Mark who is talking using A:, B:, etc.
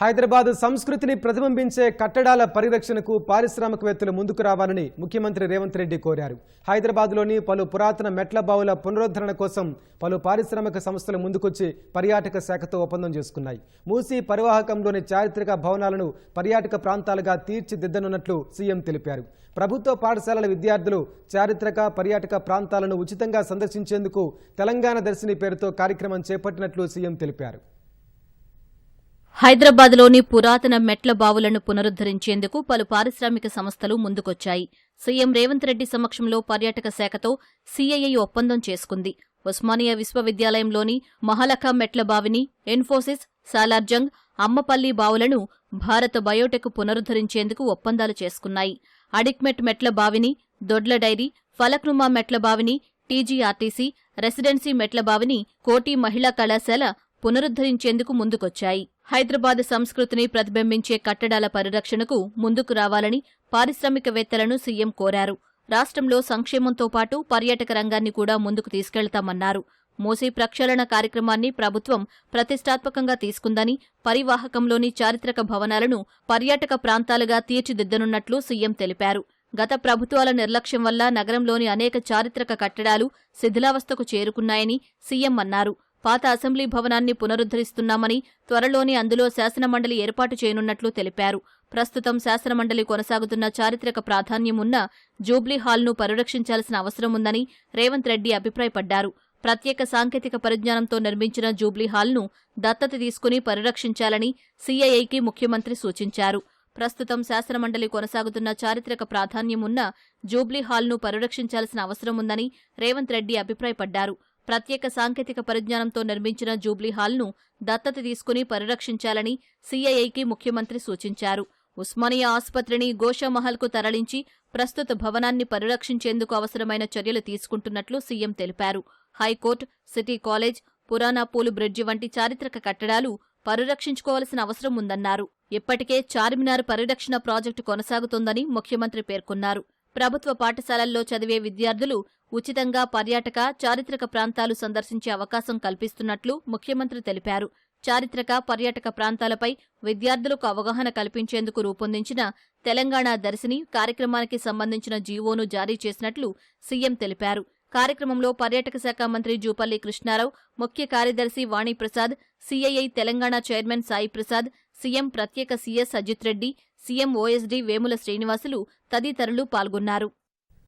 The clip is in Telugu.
A: హైదరాబాద్ సంస్కృతిని ప్రతిబింబించే కట్టడాల పరిరక్షణకు పారిశ్రామికవేత్తలు ముందుకు రావాలని ముఖ్యమంత్రి రేవంత్ రెడ్డి కోరారు. హైదరాబాద్లోని పలు పురాతన మెట్ల బావుల పునరుద్ధరణ కోసం పలు పారిశ్రామిక సంస్థలు ముందుకొచ్చి పర్యాటక శాఖతో ఒప్పందం చేసుకున్నాయి. మూసీ పరివాహకంలోని చారిత్రక భవనాలను పర్యాటక ప్రాంతాలుగా తీర్చిదిద్దనున్నట్లు సీఎం తెలిపారు. ప్రభుత్వ పాఠశాలల విద్యార్థులు చారిత్రక పర్యాటక ప్రాంతాలను ఉచితంగా సందర్శించేందుకు తెలంగాణ దర్శిని పేరుతో కార్యక్రమం చేపట్టినట్లు సీఎం తెలిపారు.
B: హైదరాబాద్లోని పురాతన మెట్ల బావులను పునరుద్ధరించేందుకు పలు పారిశ్రామిక సంస్థలు ముందుకొచ్చాయి. సీఎం రేవంత్ రెడ్డి సమక్షంలో పర్యాటక శాఖతో సీఐఐ ఒప్పందం చేసుకుంది. ఉస్మానియా విశ్వవిద్యాలయంలోని మహలఖా మెట్ల బావిని, ఇన్ఫోసిస్, సాలార్జంగ్, అమ్మపల్లి బావులను భారత బయోటెక్ పునరుద్ధరించేందుకు ఒప్పందాలు చేసుకున్నాయి. అడిక్మెట్ మెట్ల బావిని, దొడ్ల డైరీ, ఫలక్నుమా మెట్ల బావిని, టీజీఆర్టీసీ, రెసిడెన్సీ మెట్ల బావిని కోటి మహిళా కళాశాల పునరుద్ధరించేందుకు ముందుకొచ్చాయి. హైదరాబాద్ సంస్కృతిని ప్రతిబింబించే కట్టడాల పరిరక్షణకు ముందుకు రావాలని పారిశ్రామికవేత్తలను సీఎం కోరారు. రాష్ట్రంలో సంక్షేమంతో పాటు పర్యాటక రంగాన్ని కూడా ముందుకు తీసుకెళ్తామన్నారు. మూసీ ప్రక్షాళన కార్యక్రమాన్ని ప్రభుత్వం ప్రతిష్టాత్మకంగా తీసుకుందని, పరివాహకంలోని చారిత్రక భవనాలను పర్యాటక ప్రాంతాలుగా తీర్చిదిద్దనున్నట్లు సీఎం తెలిపారు. గత ప్రభుత్వాల నిర్లక్ష్యం వల్ల నగరంలోని అనేక చారిత్రక కట్టడాలు శిథిలావస్థకు చేరుకున్నాయని సీఎం అన్నారు. పాత అసెంబ్లీ భవనాన్ని పునరుద్ధరిస్తున్నామని, త్వరలోనే అందులో శాసనమండలి ఏర్పాటు చేయనున్నట్లు తెలిపారు. ప్రస్తుతం శాసనమండలి కొనసాగుతున్న చారిత్రక ప్రాధాన్యమున్న జూబ్లీ హాల్ను పరిరక్షించాల్సిన అవసరముందని రేవంత్ రెడ్డి అభిప్రాయపడ్డారు. ప్రత్యేక సాంకేతిక పరిజ్ఞానంతో నిర్మించిన జూబ్లీ హాల్ను దత్తత తీసుకుని పరిరక్షించాలని సీఐఐకి ముఖ్యమంత్రి సూచించారు. ప్రస్తుతం శాసనమండలి కొనసాగుతున్న చారిత్రక ప్రాధాన్యమున్న జూబ్లీ హాల్ను పరిరక్షించాల్సిన అవసరముందని రేవంత్ రెడ్డి అభిప్రాయపడ్డారు. ప్రత్యేక సాంకేతిక పరిజ్ఞానంతో నిర్మించిన జూబ్లీ హాల్ను దత్తత తీసుకుని పరిరక్షించాలని సీఐఐకి ముఖ్యమంత్రి సూచించారు. ఉస్మానియా ఆసుపత్రిని గోషామహల్కు తరలించి ప్రస్తుత భవనాన్ని పరిరక్షించేందుకు అవసరమైన చర్యలు తీసుకుంటున్నట్లు సీఎం తెలిపారు. హైకోర్టు, సిటీ కాలేజ్, పురాణా పూలు బ్రిడ్జి వంటి చారిత్రక కట్టడాలు పరిరక్షించుకోవాల్సిన అవసరం ఉందన్నారు. ఇప్పటికే చార్మినార్ పరిరక్షణ ప్రాజెక్టు కొనసాగుతోందని ముఖ్యమంత్రి పేర్కొన్నారు. ప్రభుత్వ పాఠశాలల్లో చదివే విద్యార్థులు ఉచితంగా పర్యాటక, చారిత్రక ప్రాంతాలు సందర్శించే అవకాశం కల్పిస్తున్నట్లు ముఖ్యమంత్రి తెలిపారు. చారిత్రక, పర్యాటక ప్రాంతాలపై విద్యార్థులకు అవగాహన కల్పించేందుకు రూపొందించిన తెలంగాణ దర్శిని కార్యక్రమానికి సంబంధించిన జీవోను జారీ చేసినట్లు సీఎం తెలిపారు. కార్యక్రమంలో పర్యాటక శాఖ మంత్రి జూపల్లి కృష్ణారావు, ముఖ్య కార్యదర్శి Vaniprasad, CII Telangana chairman Saiprasad, CM ప్రత్యేక CS Ajith Reddy, CM OSD Vemula Srinivasulu తదితరులు పాల్గొన్నారు.